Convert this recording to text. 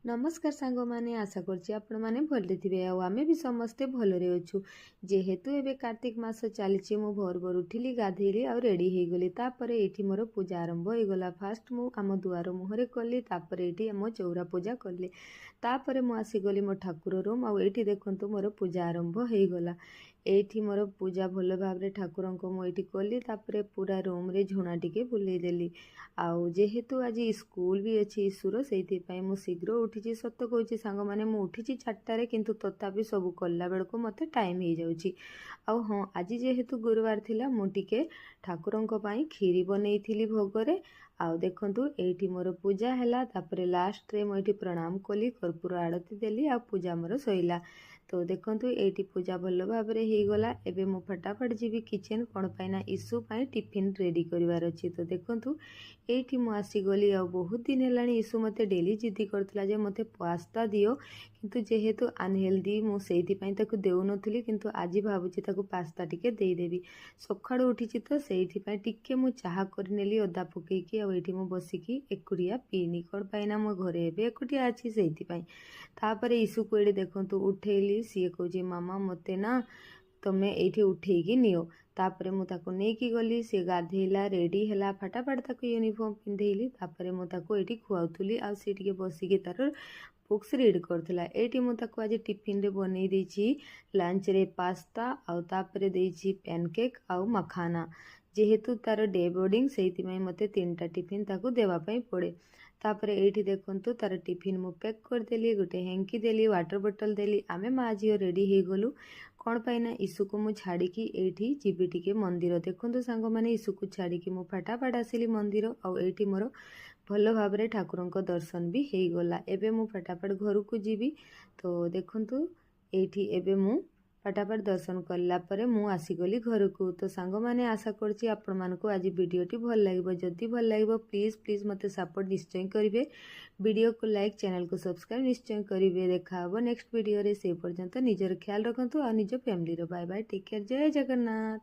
नमस्कार सांग मैंने आशा करछि आपण माने भले थिबे आ आमे भी समस्ते भलरे अछु। जेहेतु एबे कार्तिक मास चलीछि मु भोर भोर उठिली गाधेली आ रेडी हे गली तापरे एठी मोर पूजा आरंभ हो गला। फास्ट मु आम दुआर मुहरे कली तापरे एठी आम चौरा पूजा कले तापरे मु आसी गली मो ठाकुर रूम आ एठी देखंतु मोर पूजा आरंभ हो गला। एठी मोर पूजा भल भाबरे ठाकुरन को मु एठी कली तापरे पूरा रूम रे झुणा टिके बुलेई देली। आउ जेहेतु आज स्कूल भी अच्छी ईश्वर से मु शीघ्र उठी सत कहूँ सांग मैंने उठी 4टारे किंतु तथापि सब कला बेलू मत टाइम हो जाऊँगी। आउ हाँ आज जेहेतु गुरुवार थिला मुझे ठाकुरन खीरी बनई भोगरे। आउ देखंतु एठी मोर पूजा हैला तापरे लास्ट रे मुझे प्रणाम कली कर्पूर आड़ती देली आ पूजा मोर सईला। तो देखंतु एठी पूजा भल भाबरे हे गला। एबे मु फटाफट जीवी किचन कौन पाइना इशू पाई टिफिन रेडी करिवार अछि। तो देखंतु एठी मु आसी गली आ बहुत दिन हेलाणी इशू मते डेली जिद्दी करथिला जे मते पास्ता दियो किंतु जेहेतु अनहेल्दी मु सेठी पाई ताकु देउ नथुली किंतु आज भाबुची ताकु पास्ता टिके देई देबी। सखाळु उठिची तो सेठी पाई टिके मु चाहा करनेली अदा पकेकी आ एठी मु बसिकी एकुडिया पीनी कोन पाइना मो घरे एबे एकुडिया अछि सेठी पाई। तापरे इशू को एडी देखंतु उठेली सी कहूची मामा मते ना तमे एठी उठेकी नियो। तापरे मु ताको नेकी गली सी गाधेला रेडी हैला फटाफट ताको यूनिफॉर्म पिंधेली तापरे मु ताको एठी खुआउथुली आ सी टिके बसिकी तार बुक्स रीड करथिला। एठी मु ताको आज टिफिन रे बनेई देछि लंच रे पास्ता आ तापरे देछि पैनकेक आ मखाना। जेहेतु तार डे बोर्डिंग सेति में मते 3टा टिफिन ताको देवा पई पड़े। तापरे एठी देखंतु तार टिफिन मु पैक कर देली गोटे हैंकी देली वाटर बोतल देली आमे मा झियो रेडी हे गलु। कौन पाइना इशू को मु छाड़ी की एठी जीवी टिके मंदिर। देखंतु सांग माने इशू को छाड़ी की मु फटाफट आसिली मंदिर आ एठी मोर भल भाबरे ठाकुरन को दर्शन भी हे गला। एबे मु फटाफट घर को जीवी। तो देखंतु एठी एबे मु फटाफट दर्शन कला परे मु आसीगली घर को। तो सांग माने आशा करछि आपण मानको आज वीडियोटी भल लागबो। जदि भल लागबो प्लीज प्लीज मते सपोर्ट निश्चय करिवे। वीडियो को लाइक चैनल को सब्सक्राइब निश्चय करिवे। देखा हबो नेक्स्ट वीडियो रे। से पर्यंत निजर ख्याल रखंतु आ निज फैमिली रो बाय बाय टेक केयर जय जगन्नाथ।